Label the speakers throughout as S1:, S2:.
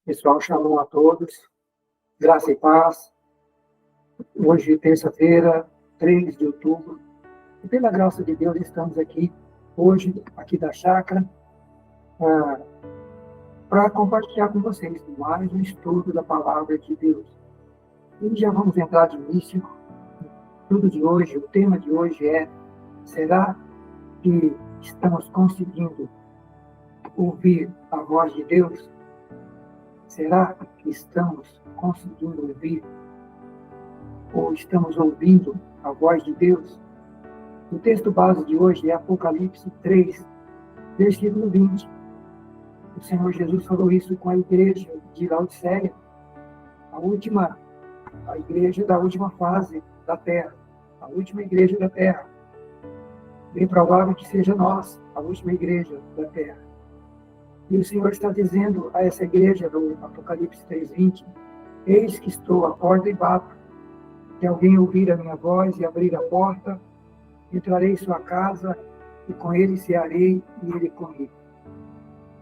S1: Pessoal, shalom a todos, graça e paz. Hoje, terça-feira, 3 de outubro, e pela graça de Deus, estamos aqui, hoje, aqui da chácara, para compartilhar com vocês mais um estudo da palavra de Deus. E já vamos entrar de início. Tudo de hoje, o tema de hoje é: será que estamos conseguindo ouvir a voz de Deus? Será que estamos conseguindo ouvir? Ou estamos ouvindo a voz de Deus? O texto base de hoje é Apocalipse 3, versículo 20. O Senhor Jesus falou isso com a igreja de Laodiceia, a igreja da última fase da Terra, a última igreja da Terra. Bem provável que seja nós, a última igreja da Terra. E o Senhor está dizendo a essa igreja do Apocalipse 3:20: eis que estou à porta e bato. Se alguém ouvir a minha voz e abrir a porta, entrarei em sua casa e com ele cearei e ele comigo.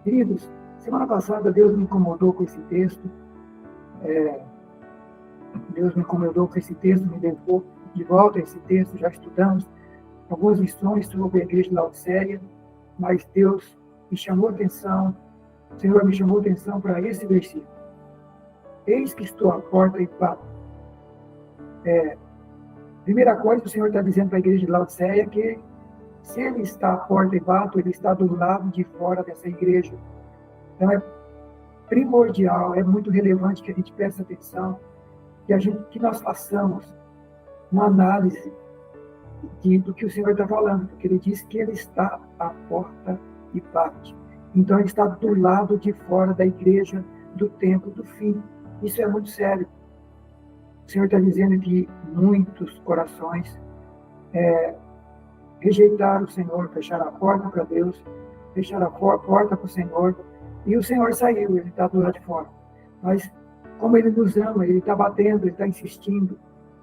S1: Queridos, semana passada Deus me incomodou com esse texto. Deus me incomodou com esse texto, me levou de volta a esse texto. Já estudamos algumas lições sobre a igreja de Laodiceia, mas Deus me chamou a atenção, o Senhor me chamou a atenção para esse versículo. Eis que estou à porta e bato. Primeira coisa, o Senhor está dizendo para a igreja de Laodiceia que se ele está à porta e bato, ele está do lado de fora dessa igreja. Então é primordial, é muito relevante que a gente preste atenção, que nós façamos uma análise do que o Senhor está falando, porque ele diz que ele está à porta e bate. Então ele está do lado de fora da igreja do tempo do fim. Isso é muito sério. O Senhor está dizendo que muitos corações rejeitaram o Senhor, fecharam a porta para Deus, fecharam a porta para o Senhor, e o Senhor saiu, ele está do lado de fora. Mas como ele nos ama, ele está batendo, ele está insistindo,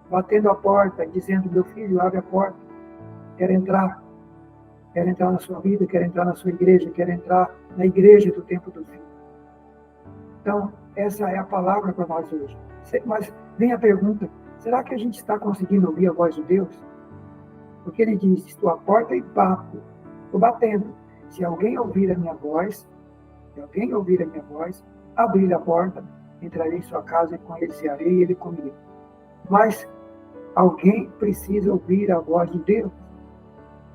S1: batendo a porta, dizendo: meu filho, abre a porta, quero entrar na sua vida, quero entrar na sua igreja, quero entrar na igreja do tempo do fim. Então, essa é a palavra para nós hoje. Mas vem a pergunta: será que a gente está conseguindo ouvir a voz de Deus? Porque ele diz: estou à porta e bato, estou batendo. Se alguém ouvir a minha voz, abrir a porta, entrarei em sua casa e com ele cearei e ele comigo. Mas alguém precisa ouvir a voz de Deus.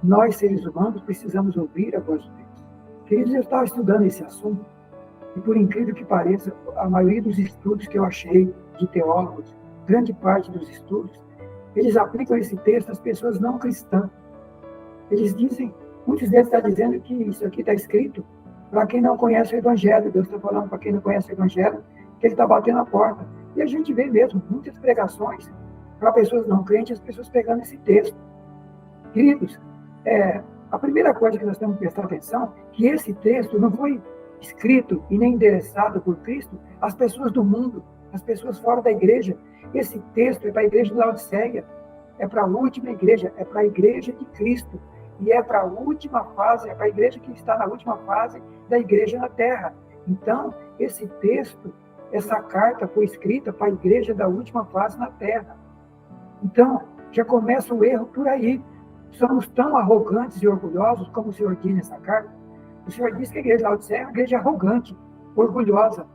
S1: Nós, seres humanos, precisamos ouvir a voz de Deus. Queridos, eu estava estudando esse assunto, e por incrível que pareça, a maioria dos estudos que eu achei de teólogos, grande parte dos estudos, eles aplicam esse texto às pessoas não cristãs. Eles dizem, muitos deles estão dizendo que isso aqui está escrito para quem não conhece o Evangelho. Deus está falando para quem não conhece o Evangelho, que ele está batendo a porta. E a gente vê mesmo muitas pregações para pessoas não crentes, as pessoas pegando esse texto. Queridos, a primeira coisa que nós temos que prestar atenção é que esse texto não foi escrito e nem endereçado por Cristo às pessoas do mundo, às pessoas fora da igreja. Esse texto é para a igreja de Laodiceia, é para a última igreja, é para a igreja de Cristo, e é para a última fase, é para a igreja que está na última fase da igreja na terra. Então, esse texto, essa carta foi escrita para a igreja da última fase na terra. Então, já começa o erro por aí. Somos tão arrogantes e orgulhosos, como o Senhor diz nessa carta. O Senhor diz que a igreja de Laodiceia é uma igreja arrogante, orgulhosa.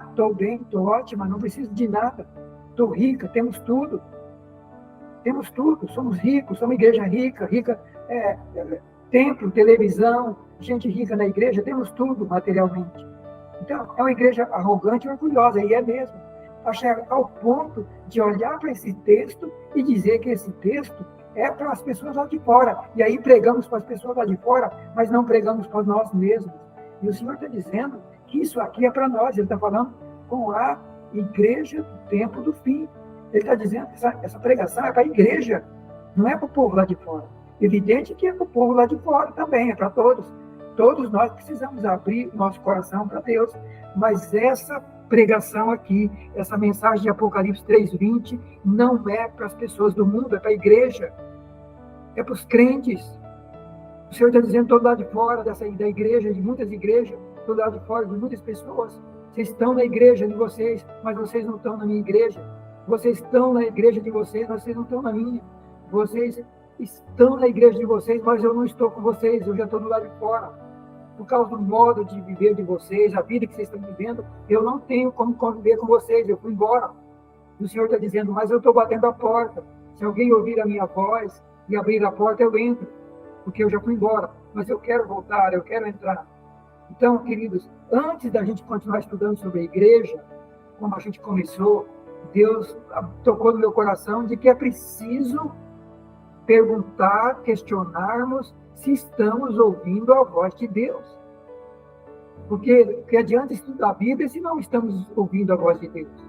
S1: Estou bem, estou ótima, não preciso de nada. Estou rica, temos tudo. Temos tudo, somos ricos, somos uma igreja rica, templo, televisão, gente rica na igreja, temos tudo materialmente. Então, é uma igreja arrogante e orgulhosa, e é mesmo. A chegar ao ponto de olhar para esse texto e dizer que esse texto é para as pessoas lá de fora. E aí pregamos para as pessoas lá de fora, mas não pregamos para nós mesmos. E o Senhor está dizendo que isso aqui é para nós. Ele está falando com a igreja do tempo do fim. Ele está dizendo que essa pregação é para a igreja, não é para o povo lá de fora. Evidente que é para o povo lá de fora também, é para todos. Todos nós precisamos abrir nosso coração para Deus. Mas essa pregação aqui, essa mensagem de Apocalipse 3:20, não é para as pessoas do mundo, é para a igreja. É para os crentes. O Senhor está dizendo todo lado de fora da igreja, de muitas igrejas, do lado de fora de muitas pessoas. Vocês estão na igreja de vocês, mas vocês não estão na minha igreja. Vocês estão na igreja de vocês, mas vocês não estão na minha. Vocês estão na igreja de vocês, mas eu não estou com vocês, eu já estou do lado de fora. Por causa do modo de viver de vocês, a vida que vocês estão vivendo, eu não tenho como conviver com vocês, eu fui embora. E o Senhor está dizendo, mas eu estou batendo a porta. Se alguém ouvir a minha voz e abrir a porta, eu entro, porque eu já fui embora. Mas eu quero voltar, eu quero entrar. Então, queridos, antes da gente continuar estudando sobre a igreja, como a gente começou, Deus tocou no meu coração de que é preciso perguntar, questionarmos se estamos ouvindo a voz de Deus. Porque adianta estudar a Bíblia se não estamos ouvindo a voz de Deus.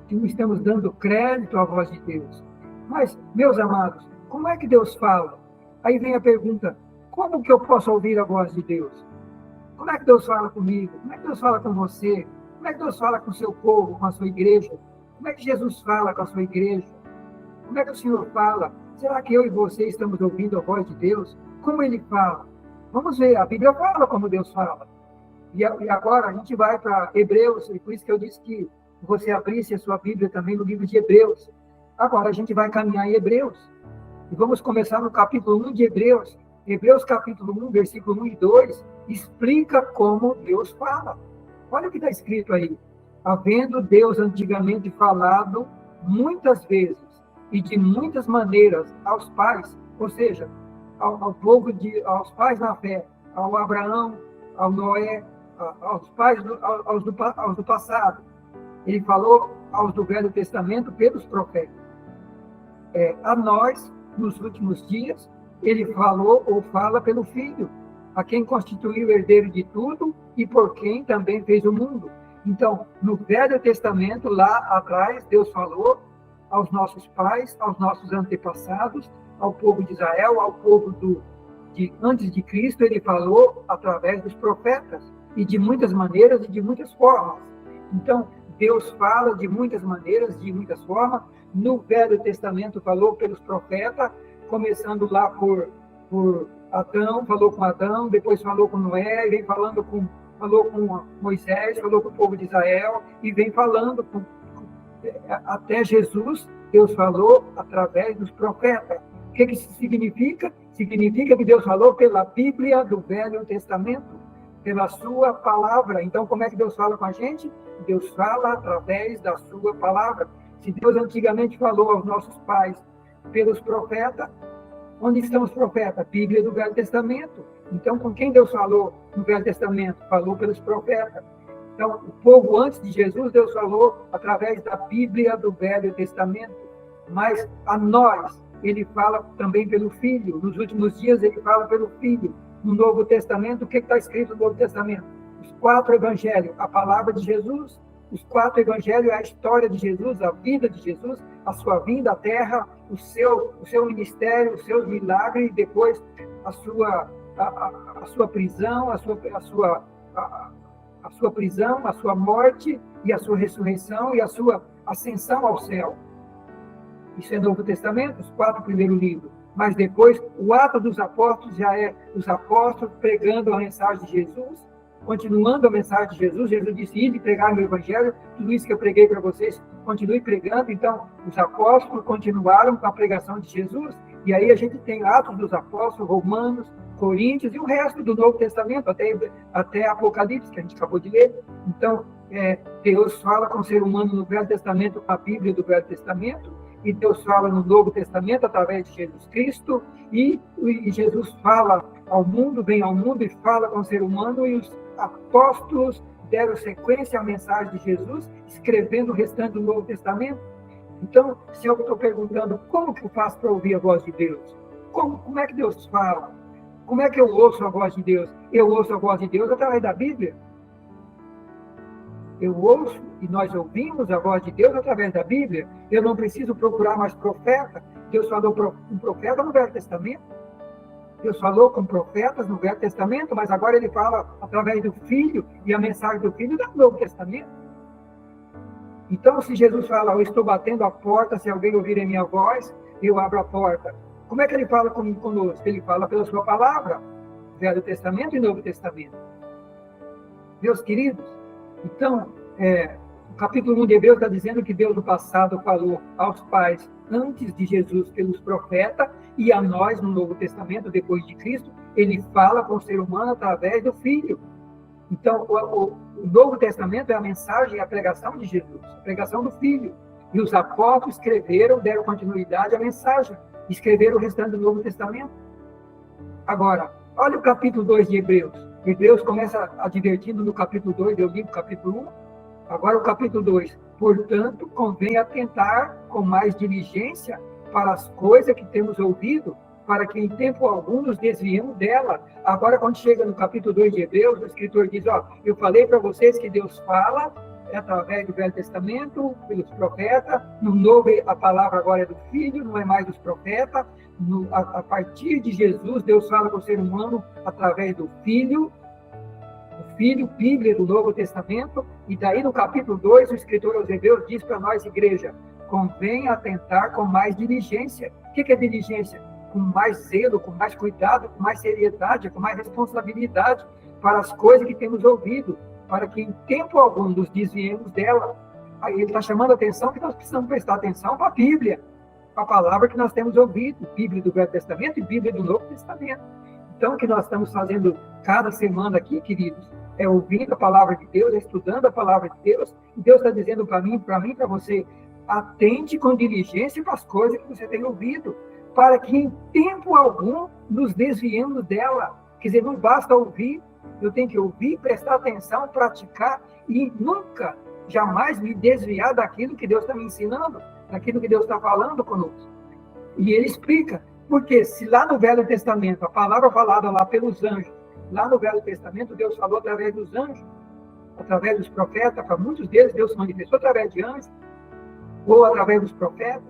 S1: Se não estamos dando crédito à voz de Deus. Mas, meus amados, como é que Deus fala? Aí vem a pergunta, como que eu posso ouvir a voz de Deus? Como é que Deus fala comigo? Como é que Deus fala com você? Como é que Deus fala com o seu povo, com a sua igreja? Como é que Jesus fala com a sua igreja? Como é que o Senhor fala? Será que eu e você estamos ouvindo a voz de Deus? Como Ele fala? Vamos ver, a Bíblia fala como Deus fala. E agora a gente vai para Hebreus, e por isso que eu disse que você abrisse a sua Bíblia também no livro de Hebreus. Agora a gente vai caminhar em Hebreus. E vamos começar no capítulo 1 de Hebreus. Hebreus capítulo 1, versículo 1 e 2, explica como Deus fala. Olha o que está escrito aí. Havendo Deus antigamente falado muitas vezes e de muitas maneiras aos pais, ou seja, ao povo, aos pais na fé, ao Abraão, ao Noé, aos pais, aos do passado. Ele falou aos do Velho Testamento pelos profetas. A nós, nos últimos dias, ele falou ou fala pelo Filho, a quem constituiu o herdeiro de tudo e por quem também fez o mundo. Então, no Velho Testamento, lá atrás, Deus falou aos nossos pais, aos nossos antepassados, ao povo de Israel, ao povo antes de Cristo, ele falou através dos profetas, e de muitas maneiras e de muitas formas. Então, Deus fala de muitas maneiras, de muitas formas. No Velho Testamento falou pelos profetas, começando lá por Adão, falou com Adão, depois falou com Noé, vem falou com Moisés, falou com o povo de Israel, e vem falando até Jesus. Deus falou através dos profetas. O que isso significa? Significa que Deus falou pela Bíblia do Velho Testamento, pela sua palavra. Então, como é que Deus fala com a gente? Deus fala através da sua palavra. Se Deus antigamente falou aos nossos pais pelos profetas, onde estão os profetas? Bíblia do Velho Testamento. Então, com quem Deus falou no Velho Testamento? Falou pelos profetas. Então, o povo antes de Jesus, Deus falou através da Bíblia do Velho Testamento. Mas a nós, ele fala também pelo Filho. Nos últimos dias, ele fala pelo Filho. No Novo Testamento, o que está escrito no Novo Testamento? Os 4 evangelhos, a palavra de Jesus. Os 4 evangelhos é a história de Jesus, a vida de Jesus, a sua vinda à terra, o seu ministério, os seus milagres, e depois a sua prisão, a sua prisão, a sua morte e a sua ressurreição e a sua ascensão ao céu. Isso é Novo Testamento, os 4 primeiros livros. Mas depois, o Atos dos Apóstolos já é os apóstolos pregando a mensagem de Jesus, continuando a mensagem de Jesus. Jesus disse, ide pregar meu evangelho, tudo isso que eu preguei para vocês, continue pregando. Então, os apóstolos continuaram com a pregação de Jesus, e aí a gente tem Atos dos Apóstolos, Romanos, Coríntios, e o resto do Novo Testamento, até Apocalipse, que a gente acabou de ler. Então, Deus fala com o ser humano no Velho Testamento, com a Bíblia do Velho Testamento, e Deus fala no Novo Testamento através de Jesus Cristo, e Jesus fala ao mundo, vem ao mundo e fala com o ser humano, e os apóstolos deram sequência à mensagem de Jesus, escrevendo o restante do Novo Testamento. Então, se eu estou perguntando como que eu faço para ouvir a voz de Deus? Como é que Deus fala? Como é que eu ouço a voz de Deus? Eu ouço a voz de Deus através da Bíblia. Eu ouço e nós ouvimos a voz de Deus através da Bíblia. Eu não preciso procurar mais profeta. Deus falou com profeta no Velho Testamento. Deus falou com profetas no Velho Testamento, mas agora ele fala através do Filho, e a mensagem do Filho no Novo Testamento. Então, se Jesus fala, eu estou batendo a porta, se alguém ouvir a minha voz, eu abro a porta. Como é que ele fala conosco? Ele fala pela sua palavra, Velho Testamento e Novo Testamento. Meus queridos, Então, o capítulo 1 de Hebreus está dizendo que Deus no passado falou aos pais antes de Jesus pelos profetas e a nós no Novo Testamento, depois de Cristo, ele fala com o ser humano através do Filho. Então, o Novo Testamento é a mensagem e a pregação de Jesus, a pregação do Filho. E os apóstolos escreveram, deram continuidade à mensagem, escreveram o restante do Novo Testamento. Agora, olha o capítulo 2 de Hebreus. Hebreus começa advertindo no capítulo 2, eu li o capítulo 1. Agora o capítulo 2. Portanto, convém atentar com mais diligência para as coisas que temos ouvido, para que em tempo algum nos desviemos dela. Agora, quando chega no capítulo 2 de Hebreus, o escritor diz, eu falei para vocês que Deus fala através do Velho Testamento, pelos profetas, no Novo a palavra agora é do Filho, não é mais dos profetas, a partir de Jesus, Deus fala com o ser humano através do Filho, Bíblia do Novo Testamento, e daí no capítulo 2, o escritor aos Hebreus diz para nós, igreja, convém atentar com mais diligência. O que é diligência? Com mais zelo, com mais cuidado, com mais seriedade, com mais responsabilidade para as coisas que temos ouvido, para que em tempo algum nos desviemos dela. Aí ele está chamando a atenção que nós precisamos prestar atenção para a Bíblia, para a palavra que nós temos ouvido, Bíblia do Velho Testamento e Bíblia do Novo Testamento. Então, o que nós estamos fazendo cada semana aqui, queridos, é ouvindo a palavra de Deus, é estudando a palavra de Deus, e Deus está dizendo para mim, para você, atente com diligência para as coisas que você tem ouvido, para que em tempo algum nos desviemos dela. Quer dizer, não basta ouvir, eu tenho que ouvir, prestar atenção, praticar, e nunca, jamais me desviar daquilo que Deus está me ensinando, daquilo que Deus está falando conosco. E ele explica, porque se lá no Velho Testamento, a palavra falada lá pelos anjos, lá no Velho Testamento, Deus falou através dos anjos, através dos profetas, para muitos deles, Deus se manifestou através de anjos, ou através dos profetas.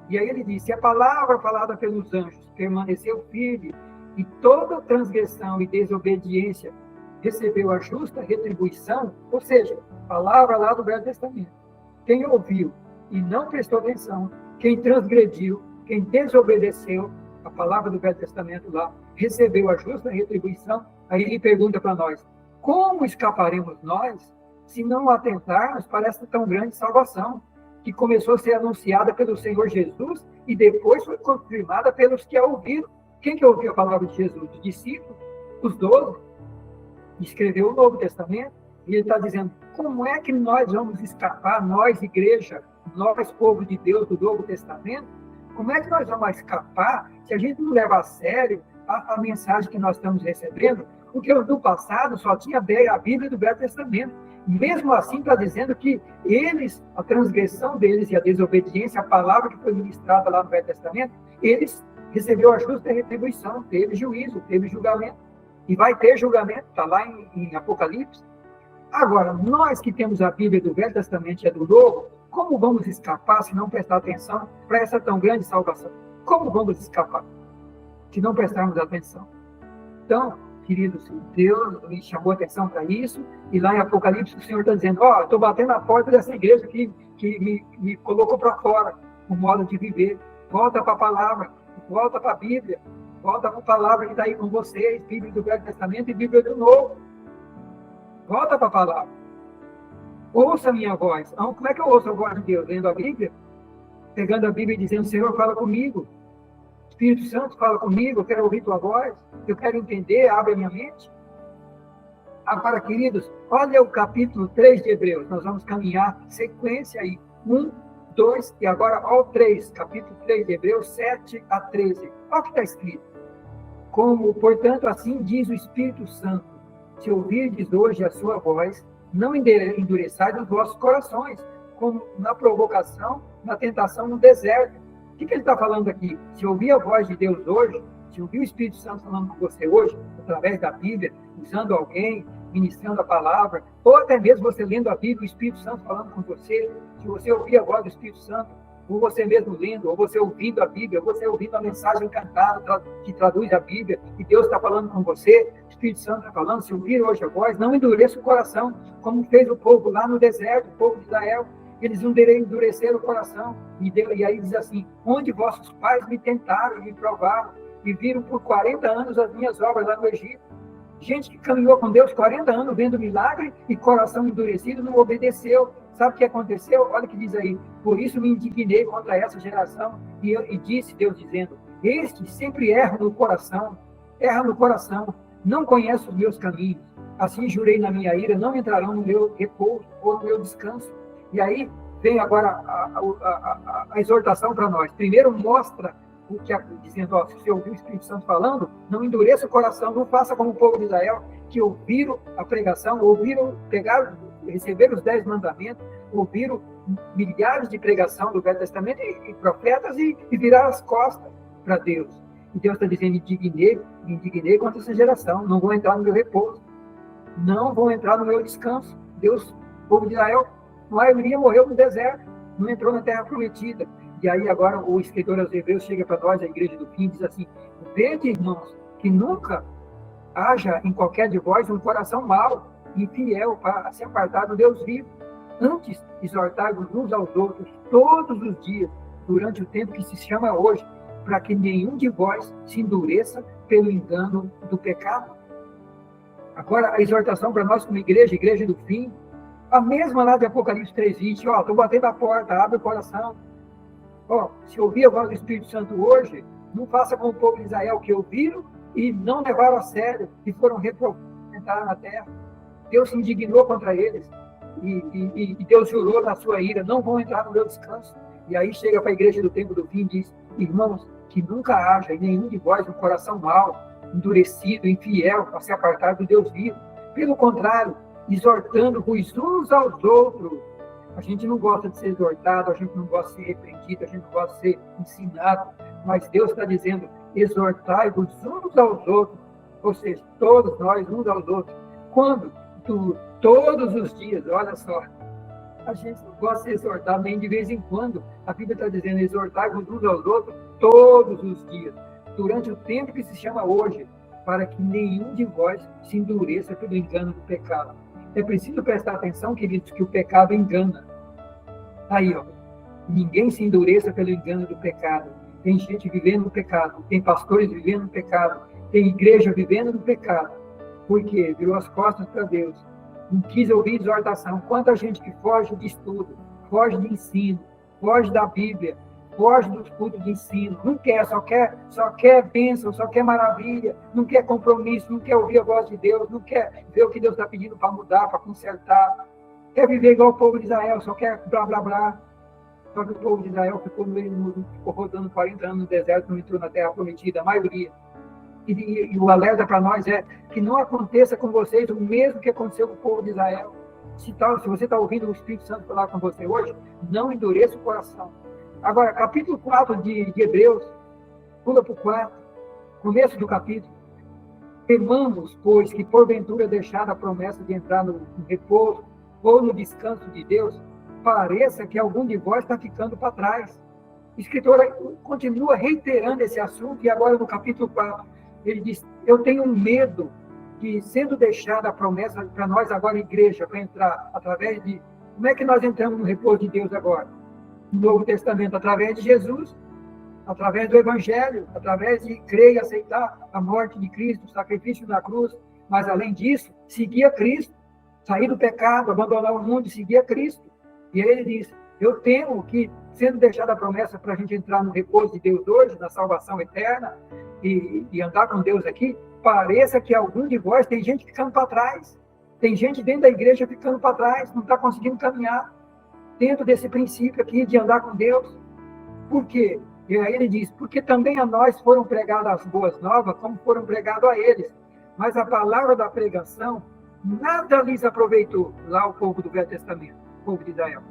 S1: E aí ele disse, a palavra falada pelos anjos permaneceu firme, e toda transgressão e desobediência recebeu a justa retribuição, ou seja, palavra lá do Velho Testamento. Quem ouviu e não prestou atenção, quem transgrediu, quem desobedeceu, a palavra do Velho Testamento lá, recebeu a justa retribuição. Aí ele pergunta para nós, como escaparemos nós se não atentarmos para essa tão grande salvação, que começou a ser anunciada pelo Senhor Jesus e depois foi confirmada pelos que a ouviram? Quem que ouviu a palavra de Jesus? Os discípulos, os 12, escreveu o Novo Testamento, e ele está dizendo, como é que nós vamos escapar, nós, igreja, nós, povo de Deus do Novo Testamento, como é que nós vamos escapar se a gente não leva a sério a mensagem que nós estamos recebendo? Porque no passado só tinha a Bíblia do Velho Testamento. Mesmo assim, está dizendo que eles, a transgressão deles e a desobediência, a palavra que foi ministrada lá no Velho Testamento, eles recebeu a justa retribuição, teve juízo, teve julgamento. E vai ter julgamento, está lá em Apocalipse. Agora, nós que temos a Bíblia do Velho Testamento e a do Novo, como vamos escapar se não prestar atenção para essa tão grande salvação? Como vamos escapar se não prestarmos atenção? Então, queridos, Deus me chamou a atenção para isso, e lá em Apocalipse o Senhor está dizendo, estou batendo na porta dessa igreja que me colocou para fora, o modo de viver. Volta para a palavra, volta para a Bíblia, volta para a palavra que está aí com vocês, Bíblia do Velho Testamento e Bíblia do Novo. Volta para a palavra. Ouça a minha voz. Como é que eu ouço a voz de Deus? Lendo a Bíblia? Pegando a Bíblia e dizendo, Senhor, fala comigo. Espírito Santo, fala comigo, eu quero ouvir tua voz, eu quero entender, abre a minha mente. Agora, queridos, olha o capítulo 3 de Hebreus, nós vamos caminhar sequência aí, 1, 2, e agora ao 3, capítulo 3 de Hebreus, 7 a 13. Olha o que está escrito. Como, portanto, assim diz o Espírito Santo, se ouvirdes hoje a sua voz, não endureçais os vossos corações, como na provocação, na tentação no deserto. O que ele está falando aqui? Se ouvir a voz de Deus hoje, se ouvir o Espírito Santo falando com você hoje, através da Bíblia, usando alguém, ministrando a palavra, ou até mesmo você lendo a Bíblia, o Espírito Santo falando com você, se você ouvir a voz do Espírito Santo, ou você mesmo lendo, ou você ouvindo a Bíblia, ou você ouvindo a mensagem cantada que traduz a Bíblia, e Deus está falando com você, o Espírito Santo está falando, se ouvir hoje a voz, não endureça o coração, como fez o povo lá no deserto, o povo de Israel, eles endureceram o coração, e aí diz assim, onde vossos pais me tentaram, me provaram, e viram por 40 anos as minhas obras lá no Egito. Gente que caminhou com Deus 40 anos, vendo milagre e coração endurecido, não obedeceu. Sabe o que aconteceu? Olha o que diz aí. Por isso me indignei contra essa geração e disse, Deus dizendo, este sempre erra no coração, não conhece os meus caminhos. Assim jurei na minha ira, não entrarão no meu repouso ou no meu descanso. E aí vem agora a exortação para nós. Primeiro mostra o que dizendo, ó, se você ouviu o Espírito Santo falando, não endureça o coração, não faça como o povo de Israel, que ouviram a pregação, receberam os 10 mandamentos, ouviram milhares de pregação do Velho Testamento e profetas e viraram as costas para Deus. E Deus está dizendo, me indignei contra essa geração, não vão entrar no meu repouso, não vão entrar no meu descanso. Deus, o povo de Israel, a maioria morreu no deserto, não entrou na terra prometida. E aí agora o escritor aos Hebreus chega para nós, a igreja do fim, diz assim, vede, irmãos, que nunca haja em qualquer de vós um coração mau, infiel, para se apartar do Deus vivo. Antes, exortai-vos uns aos outros todos os dias, durante o tempo que se chama hoje, para que nenhum de vós se endureça pelo engano do pecado. Agora, a exortação para nós como igreja do fim, a mesma lá de Apocalipse 3:20, ó, estou batendo a porta, abre o coração. Ó, se ouvir a voz do Espírito Santo hoje, não faça como o povo de Israel, que ouviram e não levaram a sério, e foram reprovados na terra. Deus se indignou contra eles, e Deus jurou na sua ira, não vão entrar no meu descanso. E aí chega para a igreja do tempo do fim e diz, irmãos, que nunca haja em nenhum de vós um coração mau, endurecido, infiel, para se apartar do Deus vivo. Pelo contrário, exortando-vos uns aos outros. A gente não gosta de ser exortado, a gente não gosta de ser repreendido, a gente não gosta de ser ensinado, mas Deus está dizendo, exortai-vos uns aos outros, ou seja, todos nós, uns aos outros. Quando? Todos os dias, olha só, a gente não gosta de ser exortado nem de vez em quando. A Bíblia está dizendo, exortai-vos uns aos outros todos os dias, durante o tempo que se chama hoje, para que nenhum de vós se endureça pelo engano do pecado. É preciso prestar atenção, queridos, que o pecado engana. Aí, ó, ninguém se endureça pelo engano do pecado. Tem gente vivendo no pecado, tem pastores vivendo no pecado, tem igreja vivendo no pecado. Por quê? Virou as costas para Deus. Não quis ouvir exortação. Quanta gente que foge de estudo, foge de ensino, foge da Bíblia, foge dos cultos de ensino, não quer, só quer bênção, só quer maravilha, não quer compromisso, não quer ouvir a voz de Deus, não quer ver o que Deus está pedindo para mudar, para consertar, quer viver igual o povo de Israel, só quer blá, blá, blá. Só que o povo de Israel ficou rodando 40 anos no deserto, não entrou na terra prometida, a maioria. E o alerta para nós é que não aconteça com vocês o mesmo que aconteceu com o povo de Israel. Se você está ouvindo o Espírito Santo falar com você hoje, não endureça o coração. Agora, capítulo 4 de Hebreus, pula para o 4, começo do capítulo. Temamos, pois, que porventura deixada a promessa de entrar no repouso ou no descanso de Deus, pareça que algum de vós está ficando para trás. O escritor continua reiterando esse assunto, e agora no capítulo 4, ele diz, eu tenho um medo que, sendo deixada a promessa para nós agora, igreja, para entrar através de... Como é que nós entramos no repouso de Deus agora? No Novo Testamento, através de Jesus, através do Evangelho, através de crer e aceitar a morte de Cristo, o sacrifício na cruz, mas além disso, seguir a Cristo, sair do pecado, abandonar o mundo e seguir a Cristo. E aí ele diz, eu temo que, sendo deixada a promessa para a gente entrar no repouso de Deus hoje, na salvação eterna, e andar com Deus aqui, pareça que algum de vós tem gente ficando para trás, tem gente dentro da igreja ficando para trás, não está conseguindo caminhar dentro desse princípio aqui de andar com Deus. Por quê? E aí ele diz, porque também a nós foram pregadas as boas novas, como foram pregadas a eles. Mas a palavra da pregação, nada lhes aproveitou, lá o povo do Velho Testamento, o povo de Israel.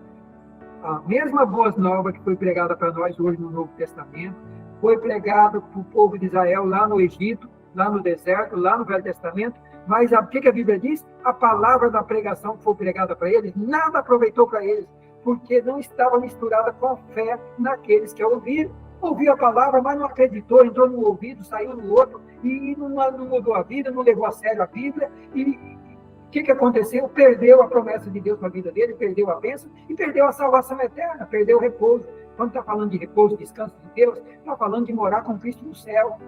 S1: A mesma boas nova que foi pregada para nós hoje no Novo Testamento, foi pregada para o povo de Israel lá no Egito, lá no deserto, lá no Velho Testamento. Mas o que a Bíblia diz? A palavra da pregação que foi pregada para eles, nada aproveitou para eles, porque não estava misturada com a fé naqueles que a ouviram. Ouviu a palavra, mas não acreditou, entrou no ouvido, saiu no outro, e não mudou a vida, não levou a sério a Bíblia, e o que aconteceu? Perdeu a promessa de Deus para a vida dele, perdeu a bênção, e perdeu a salvação eterna, perdeu o repouso. Quando está falando de repouso, descanso de Deus, está falando de morar com Cristo no céu.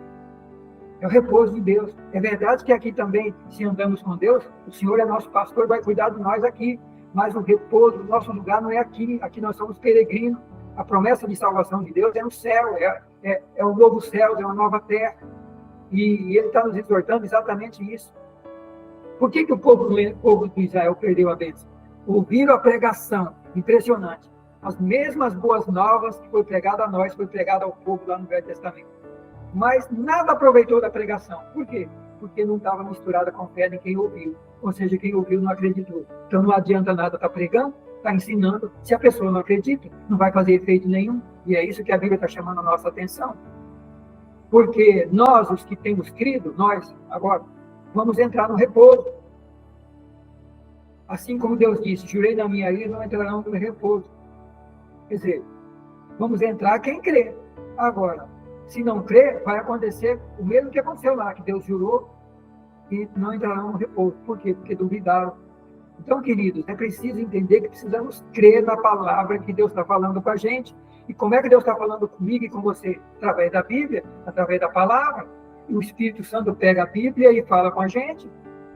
S1: É o repouso de Deus. É verdade que aqui também, se andamos com Deus, o Senhor é nosso pastor, vai cuidar de nós aqui. Mas o repouso, o nosso lugar não é aqui. Aqui nós somos peregrinos. A promessa de salvação de Deus é no céu, é um novo céu, é uma nova terra. E Ele está nos exortando exatamente isso. Por que o povo de Israel perdeu a bênção? Ouviram a pregação, impressionante. As mesmas boas novas que foi pregada a nós, foi pregada ao povo lá no Velho Testamento. Mas nada aproveitou da pregação. Por quê? Porque não estava misturada com fé de quem ouviu. Ou seja, quem ouviu não acreditou. Então não adianta nada estar pregando, estar ensinando. Se a pessoa não acredita, não vai fazer efeito nenhum. E é isso que a Bíblia está chamando a nossa atenção. Porque nós, os que temos crido, nós, agora, vamos entrar no repouso. Assim como Deus disse, jurei na minha ira, não entrarão no repouso. Quer dizer, vamos entrar quem crê. Agora, se não crer, vai acontecer o mesmo que aconteceu lá, que Deus jurou e não entrarão no repouso. Por quê? Porque duvidaram. Então, queridos, é preciso entender que precisamos crer na palavra que Deus está falando com a gente. E como é que Deus está falando comigo e com você? Através da Bíblia, através da palavra. E o Espírito Santo pega a Bíblia e fala com a gente.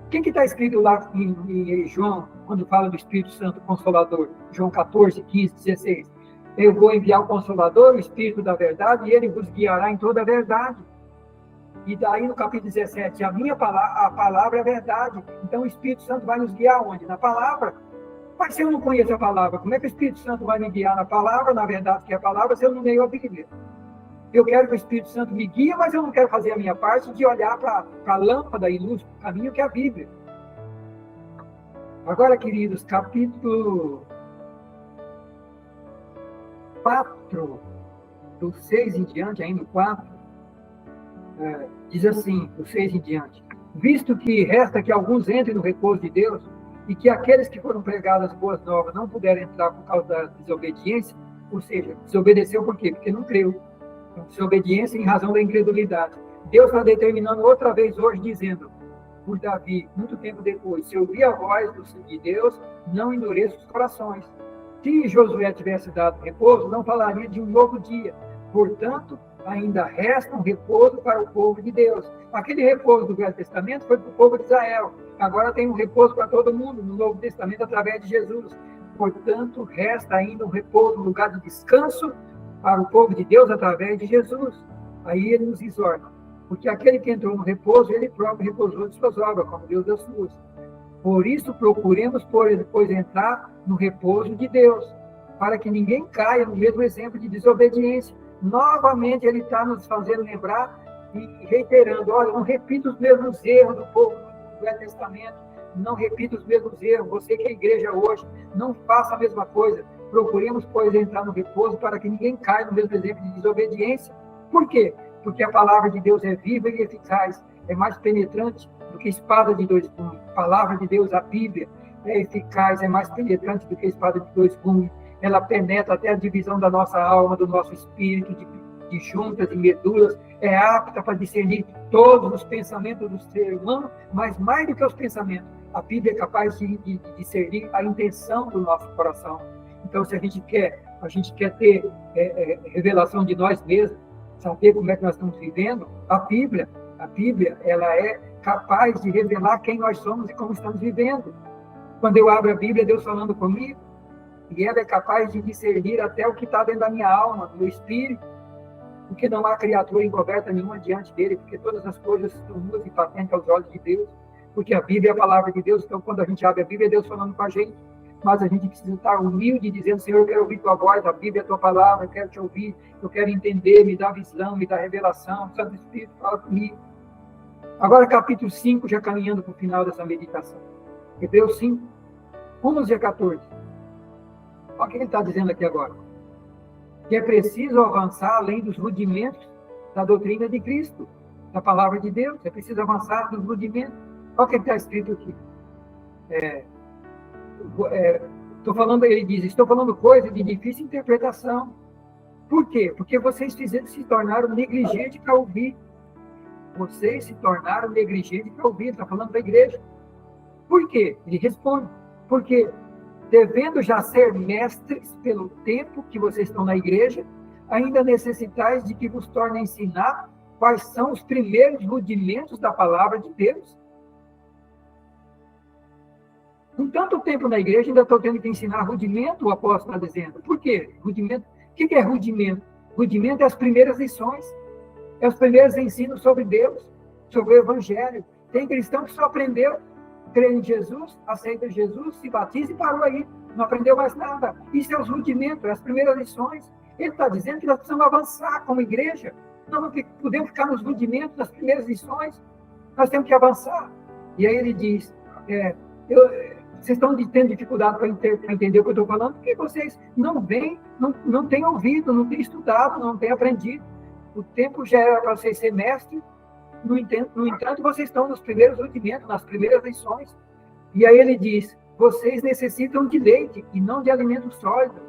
S1: O que está escrito lá em João, quando fala do Espírito Santo Consolador? João 14, 15, 16. Eu vou enviar o Consolador, o Espírito da verdade, e ele vos guiará em toda a verdade. E daí no capítulo 17, a palavra é verdade. Então o Espírito Santo vai nos guiar onde? Na palavra. Mas se eu não conheço a palavra, como é que o Espírito Santo vai me guiar na palavra, na verdade que é a palavra, se eu não leio a Bíblia? Eu quero que o Espírito Santo me guie, mas eu não quero fazer a minha parte de olhar para a lâmpada e luz, o caminho que é a Bíblia. Agora, queridos, capítulo 4, do 6 em diante, ainda o 4, diz assim, do 6 em diante: visto que resta que alguns entrem no repouso de Deus, e que aqueles que foram pregadas boas novas não puderam entrar por causa da desobediência, ou seja, desobedeceu por quê? Porque não creu. Então, desobediência em razão da incredulidade. Deus está determinando outra vez hoje, dizendo por Davi, muito tempo depois: se ouvir a voz de Deus, não endureça os corações. Se Josué tivesse dado repouso, não falaria de um novo dia. Portanto, ainda resta um repouso para o povo de Deus. Aquele repouso do Velho Testamento foi para o povo de Israel. Agora tem um repouso para todo mundo no Novo Testamento através de Jesus. Portanto, resta ainda um repouso, um lugar de descanso para o povo de Deus através de Jesus. Aí ele nos exorta. Porque aquele que entrou no repouso, ele próprio repousou de suas obras, como Deus das suas. Por isso, procuremos, depois, entrar no repouso de Deus, para que ninguém caia no mesmo exemplo de desobediência. Novamente, ele está nos fazendo lembrar e reiterando: olha, não repita os mesmos erros do povo do Velho Testamento, não repita os mesmos erros. Você que é igreja hoje, não faça a mesma coisa. Procuremos, pois, entrar no repouso para que ninguém caia no mesmo exemplo de desobediência. Por quê? Porque a palavra de Deus é viva e eficaz, é mais penetrante do que espada de dois gumes. A palavra de Deus, a Bíblia, é eficaz, é mais penetrante do que espada de dois gumes. Ela penetra até a divisão da nossa alma, do nosso espírito, de juntas e medulas, é apta para discernir todos os pensamentos do ser humano, mas mais do que os pensamentos, a Bíblia é capaz de discernir a intenção do nosso coração. Então, se a gente quer ter revelação de nós mesmos, saber como é que nós estamos vivendo, a Bíblia, ela é capaz de revelar quem nós somos e como estamos vivendo. Quando eu abro a Bíblia, Deus falando comigo, e ela é capaz de discernir até o que está dentro da minha alma, do meu espírito, porque não há criatura encoberta nenhuma diante dele, porque todas as coisas estão nuas e patentes aos olhos de Deus, porque a Bíblia é a palavra de Deus. Então, quando a gente abre a Bíblia, é Deus falando com a gente, mas a gente precisa estar humilde, dizendo: Senhor, eu quero ouvir tua voz, a Bíblia é a tua palavra, eu quero te ouvir, eu quero entender, me dá visão, me dá revelação, Santo Espírito, fala comigo. Agora, capítulo 5, já caminhando para o final dessa meditação. Hebreus 5, 11 a 14. Olha o que ele está dizendo aqui agora. Que é preciso avançar além dos rudimentos da doutrina de Cristo, da palavra de Deus. É preciso avançar dos rudimentos. Olha o que está escrito aqui. Ele diz: estou falando coisa de difícil interpretação. Por quê? Porque vocês se tornaram negligentes para ouvir. Vocês se tornaram negligentes para ouvir. Está falando da igreja. Por quê? Ele responde: porque devendo já ser mestres pelo tempo que vocês estão na igreja, ainda necessitais de que vos torne a ensinar quais são os primeiros rudimentos da palavra de Deus. Com tanto tempo na igreja, ainda estou tendo que ensinar rudimento, o apóstolo está dizendo. Por quê? Rudimento. O que é rudimento? Rudimento é as primeiras lições, é os primeiros ensinos sobre Deus, sobre o Evangelho. Tem cristão que só aprendeu a crer em Jesus, aceita Jesus, se batiza e parou aí. Não aprendeu mais nada. Isso é os rudimentos, é as primeiras lições. Ele está dizendo que nós precisamos avançar como igreja. Nós não podemos ficar nos rudimentos, nas primeiras lições. Nós temos que avançar. E aí ele diz, vocês estão tendo dificuldade para entender o que eu estou falando, porque vocês não veem, não têm ouvido, não têm estudado, não têm aprendido. O tempo já era para vocês ser mestres. No entanto, vocês estão nos primeiros rudimentos, nas primeiras lições. E aí ele diz, vocês necessitam de leite e não de alimento sólido.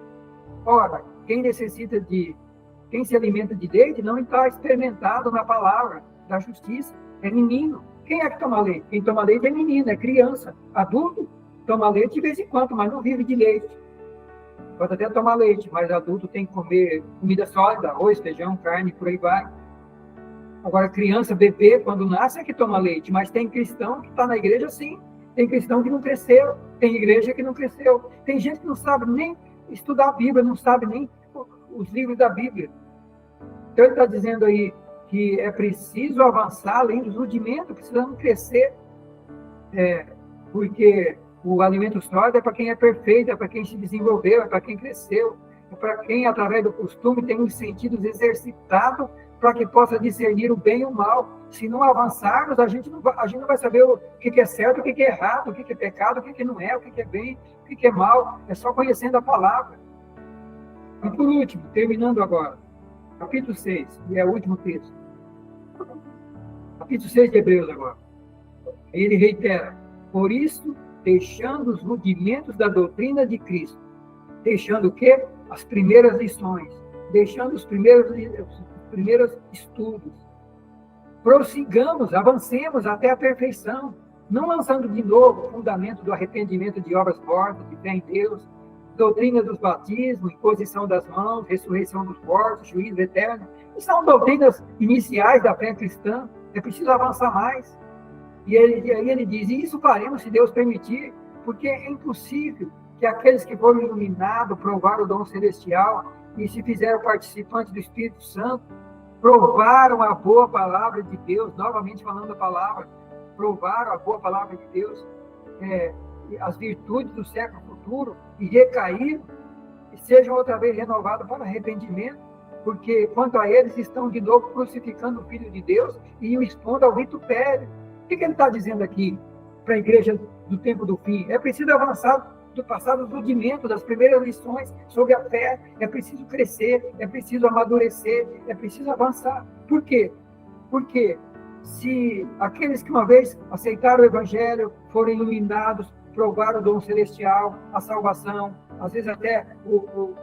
S1: Ora, quem se alimenta de leite não está experimentado na palavra da justiça, é menino. Quem é que toma leite? Quem toma leite é menino, é criança. Adulto toma leite de vez em quando, mas não vive de leite. Pode até tomar leite, mas adulto tem que comer comida sólida, arroz, feijão, carne, por aí vai. Agora, criança, bebê, quando nasce é que toma leite, mas tem cristão que está na igreja sim, tem cristão que não cresceu, tem igreja que não cresceu, tem gente que não sabe nem estudar a Bíblia, não sabe nem os livros da Bíblia. Então ele está dizendo aí que é preciso avançar além dos rudimentos, precisamos crescer, porque o alimento sólido é para quem é perfeito, é para quem se desenvolveu, é para quem cresceu, é para quem, através do costume, tem os sentidos exercitados para que possa discernir o bem e o mal. Se não avançarmos, a gente não vai saber o que é certo, o que é errado, o que é pecado, o que não é, o que é bem, o que é mal. É só conhecendo a palavra. E por último, terminando agora, capítulo 6, e é o último texto. Capítulo 6 de Hebreus agora. Ele reitera, por isso, deixando os rudimentos da doutrina de Cristo, deixando o quê? As primeiras lições, deixando os primeiros estudos. Prossigamos, avancemos até a perfeição, não lançando de novo o fundamento do arrependimento de obras mortas, de fé em Deus, doutrina dos batismos, imposição das mãos, ressurreição dos mortos, juízo eterno. Isso são doutrinas iniciais da fé cristã, é preciso avançar mais. E aí ele diz, e isso faremos se Deus permitir, porque é impossível que aqueles que foram iluminados, provaram o dom celestial e se fizeram participantes do Espírito Santo, provaram a boa palavra de Deus, novamente falando a palavra, provaram a boa palavra de Deus, as virtudes do século futuro, e recaíram, e sejam outra vez renovados para arrependimento, porque quanto a eles estão de novo crucificando o Filho de Deus e o expondo ao vitupério. O que ele está dizendo aqui para a igreja do tempo do fim? É preciso avançar do passado, dos rudimentos, das primeiras lições sobre a fé, é preciso crescer, é preciso amadurecer, é preciso avançar. Por quê? Porque se aqueles que uma vez aceitaram o Evangelho, foram iluminados, provaram o dom celestial, a salvação, às vezes até o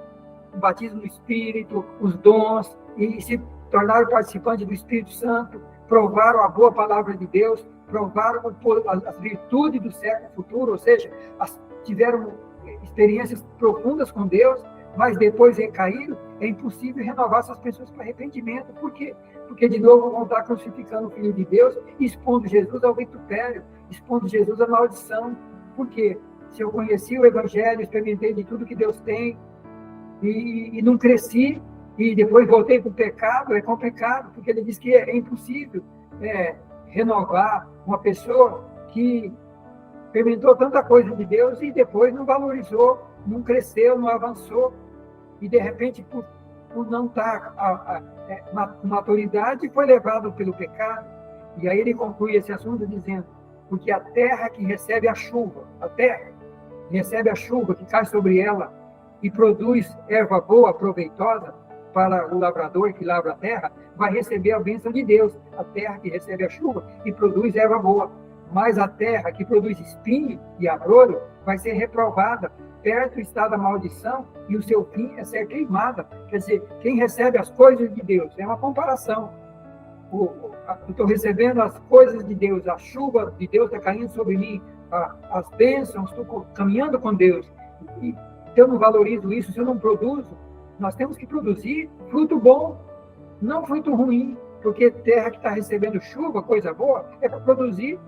S1: batismo no Espírito, os dons, e se tornaram participantes do Espírito Santo, provaram a boa palavra de Deus, provaram as virtudes do século futuro, ou seja, tiveram experiências profundas com Deus, mas depois recaíram, é impossível renovar essas pessoas para arrependimento. Por quê? Porque de novo vão estar crucificando o Filho de Deus, expondo Jesus ao vitupério, expondo Jesus à maldição. Por quê? Se eu conheci o Evangelho, experimentei de tudo que Deus tem, e não cresci, e depois voltei para o pecado, é complicado, porque ele diz que é impossível renovar uma pessoa que experimentou tanta coisa de Deus e depois não valorizou, não cresceu, não avançou, e de repente, por não estar com maturidade, foi levado pelo pecado. E aí ele conclui esse assunto dizendo, porque a terra que recebe a chuva, que cai sobre ela e produz erva boa, proveitosa para o lavrador que lavra a terra, vai receber a bênção de Deus. A terra que recebe a chuva e produz erva boa. Mas a terra que produz espinho e abrolho vai ser reprovada. Perto está da maldição e o seu fim é ser queimada. Quer dizer, quem recebe as coisas de Deus, é uma comparação. Estou recebendo as coisas de Deus, a chuva de Deus está caindo sobre mim, as bênçãos, estou caminhando com Deus. E se eu não valorizo isso, se eu não produzo, nós temos que produzir fruto bom, não fruto ruim, porque terra que está recebendo chuva, coisa boa, é para produzir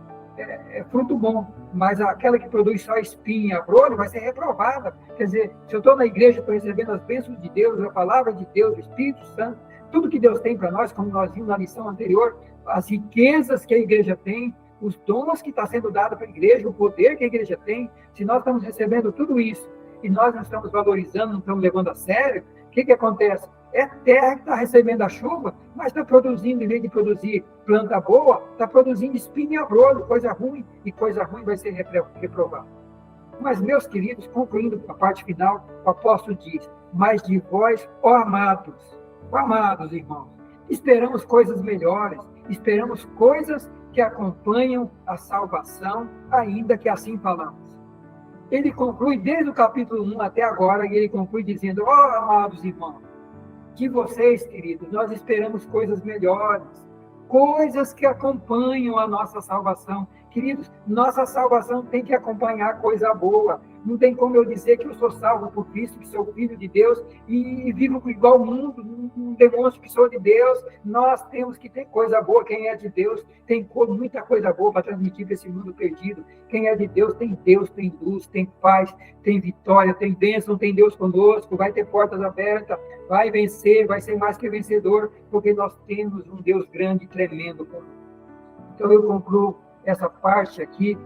S1: fruto bom, mas aquela que produz só espinho e abrolho vai ser reprovada. Quer dizer, se eu estou na igreja, estou recebendo as bênçãos de Deus, a palavra de Deus, o Espírito Santo, tudo que Deus tem para nós, como nós vimos na lição anterior, as riquezas que a igreja tem, os dons que está sendo dado para a igreja, o poder que a igreja tem, se nós estamos recebendo tudo isso e nós não estamos valorizando, não estamos levando a sério, o que acontece? É terra que está recebendo a chuva, mas está produzindo, em vez de produzir planta boa, está produzindo espinho e abrolho, coisa ruim, e coisa ruim vai ser reprovada. Mas, meus queridos, concluindo a parte final, o apóstolo diz: mas de vós, ó amados irmãos, esperamos coisas melhores, esperamos coisas que acompanham a salvação, ainda que assim falamos. Ele conclui desde o capítulo 1 até agora, e ele conclui dizendo: ó amados irmãos, de vocês, queridos, nós esperamos coisas melhores, coisas que acompanham a nossa salvação. Queridos, nossa salvação tem que acompanhar coisa boa. Não tem como eu dizer que eu sou salvo por Cristo, que sou filho de Deus, e vivo igual ao mundo, não demonstro que sou de Deus. Nós temos que ter coisa boa. Quem é de Deus tem muita coisa boa para transmitir para esse mundo perdido. Quem é de Deus, tem luz, tem paz, tem vitória, tem bênção, tem Deus conosco, vai ter portas abertas, vai vencer, vai ser mais que vencedor, porque nós temos um Deus grande e tremendo conosco. Então eu concluo essa parte aqui,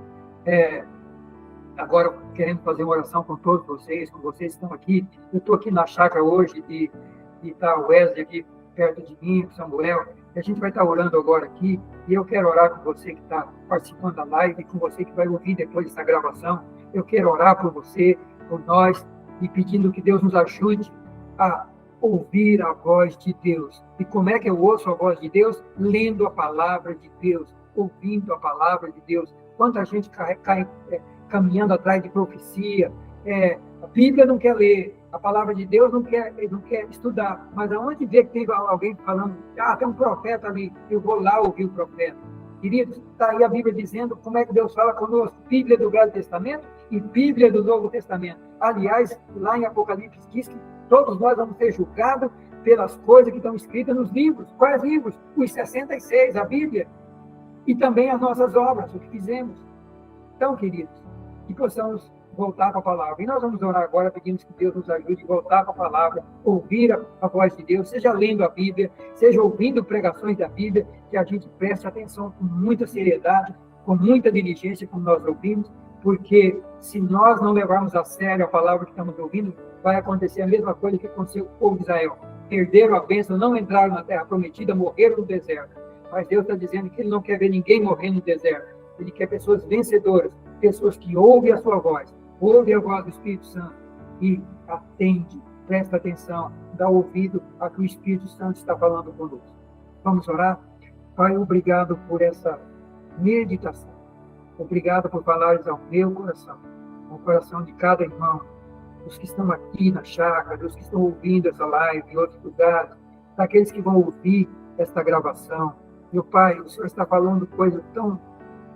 S1: agora querendo fazer uma oração com todos vocês, com vocês que estão aqui. Eu estou aqui na chácara hoje e está o Wesley aqui perto de mim, o Samuel, e a gente vai estar orando agora aqui, e eu quero orar com você que está participando da live, e com você que vai ouvir depois dessa gravação. Eu quero orar por você, por nós, e pedindo que Deus nos ajude a ouvir a voz de Deus. E como é que eu ouço a voz de Deus? Lendo a palavra de Deus, ouvindo a palavra de Deus. Quanta gente cai caminhando atrás de profecia. A Bíblia não quer ler, a palavra de Deus não quer estudar. Mas aonde vê que tem alguém falando, tem um profeta ali, eu vou lá ouvir o profeta. Queridos, está aí a Bíblia dizendo como é que Deus fala conosco. Bíblia do Velho Testamento e Bíblia do Novo Testamento. Aliás, lá em Apocalipse diz que todos nós vamos ser julgados pelas coisas que estão escritas nos livros. Quais livros? Os 66, a Bíblia. E também as nossas obras, o que fizemos. Então, queridos, que possamos voltar para a palavra. E nós vamos orar agora, pedimos que Deus nos ajude a voltar para a palavra, ouvir a voz de Deus, seja lendo a Bíblia, seja ouvindo pregações da Bíblia, que a gente preste atenção com muita seriedade, com muita diligência, como nós ouvimos, porque se nós não levarmos a sério a palavra que estamos ouvindo, vai acontecer a mesma coisa que aconteceu com o povo de Israel. Perderam a bênção, não entraram na terra prometida, morreram no deserto. Mas Deus está dizendo que Ele não quer ver ninguém morrer no deserto. Ele quer pessoas vencedoras, pessoas que ouvem a sua voz, ouvem a voz do Espírito Santo e atende, presta atenção, dá ouvido a que o Espírito Santo está falando conosco. Vamos orar? Pai, obrigado por essa meditação. Obrigado por falares ao meu coração, ao coração de cada irmão, dos que estão aqui na chácara, dos que estão ouvindo essa live em outros lugares, daqueles que vão ouvir esta gravação. Meu Pai, o Senhor está falando coisa tão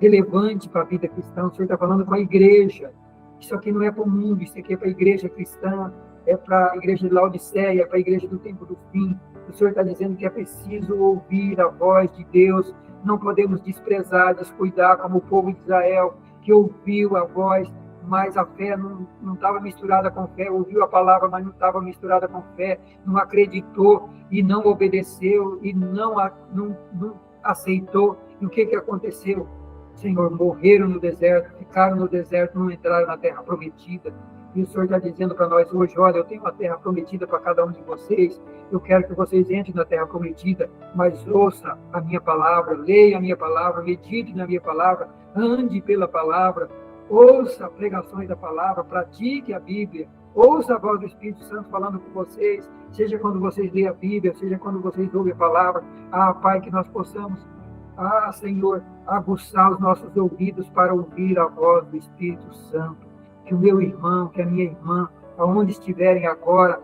S1: relevante para a vida cristã, o Senhor está falando com a igreja. Isso aqui não é para o mundo, isso aqui é para a igreja cristã, é para a igreja de Laodiceia, é para a igreja do tempo do fim. O Senhor está dizendo que é preciso ouvir a voz de Deus, não podemos desprezar, descuidar como o povo de Israel, que ouviu a voz, mas a fé não estava misturada com fé, ouviu a palavra, mas não estava misturada com fé, não acreditou e não obedeceu e não aceitou. E o que aconteceu? Senhor, morreram no deserto, ficaram no deserto, não entraram na terra prometida. E o Senhor está dizendo para nós hoje: olha, eu tenho uma terra prometida para cada um de vocês, eu quero que vocês entrem na terra prometida, mas ouça a minha palavra, leia a minha palavra, medite na minha palavra, ande pela palavra, ouça pregações da palavra, pratique a Bíblia, ouça a voz do Espírito Santo falando com vocês, seja quando vocês leem a Bíblia, seja quando vocês ouvem a palavra. Pai, que nós possamos, Senhor, aguçar os nossos ouvidos para ouvir a voz do Espírito Santo. Que o meu irmão, que a minha irmã, aonde estiverem agora,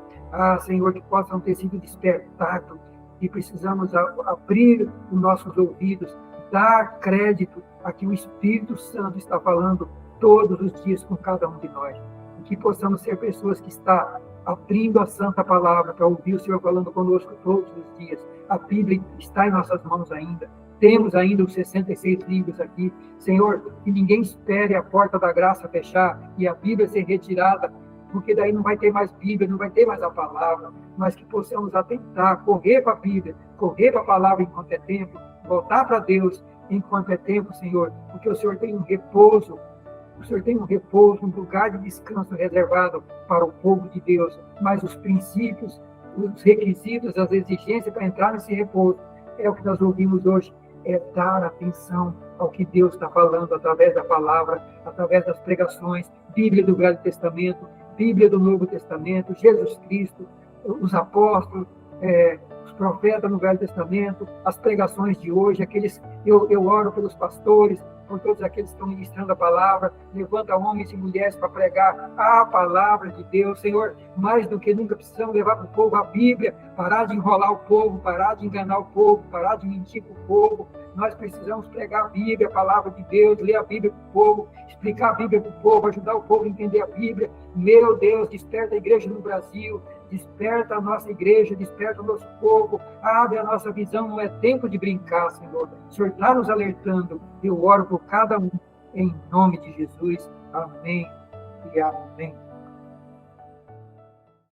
S1: Senhor, que possam ter sido despertados, e precisamos abrir os nossos ouvidos, dar crédito a que o Espírito Santo está falando todos os dias com cada um de nós. E que possamos ser pessoas que estão abrindo a Santa Palavra para ouvir o Senhor falando conosco todos os dias, A Bíblia está em nossas mãos ainda. Temos ainda os 66 livros aqui. Senhor, que ninguém espere a porta da graça fechar e a Bíblia ser retirada, porque daí não vai ter mais Bíblia, não vai ter mais a palavra, mas que possamos atentar, correr para a Bíblia, correr para a palavra enquanto é tempo, voltar para Deus enquanto é tempo, Senhor, porque o Senhor tem um repouso, um lugar de descanso reservado para o povo de Deus, mas os princípios, os requisitos, as exigências para entrar nesse repouso, é o que nós ouvimos hoje, é dar atenção ao que Deus está falando através da palavra, através das pregações, Bíblia do Velho Testamento, Bíblia do Novo Testamento, Jesus Cristo, os apóstolos, os profetas no Velho Testamento, as pregações de hoje, eu oro pelos pastores, por todos aqueles que estão ministrando a palavra, levanta homens e mulheres para pregar a palavra de Deus, Senhor, mais do que nunca precisamos levar para o povo a Bíblia, parar de enrolar o povo, parar de enganar o povo, parar de mentir para o povo, nós precisamos pregar a Bíblia, a palavra de Deus, ler a Bíblia para o povo, explicar a Bíblia para o povo, ajudar o povo a entender a Bíblia. Meu Deus, desperta a igreja no Brasil, desperta a nossa igreja, desperta o nosso povo, abre a nossa visão, não é tempo de brincar, Senhor. O Senhor está nos alertando, eu oro por cada um, em nome de Jesus. Amém e amém.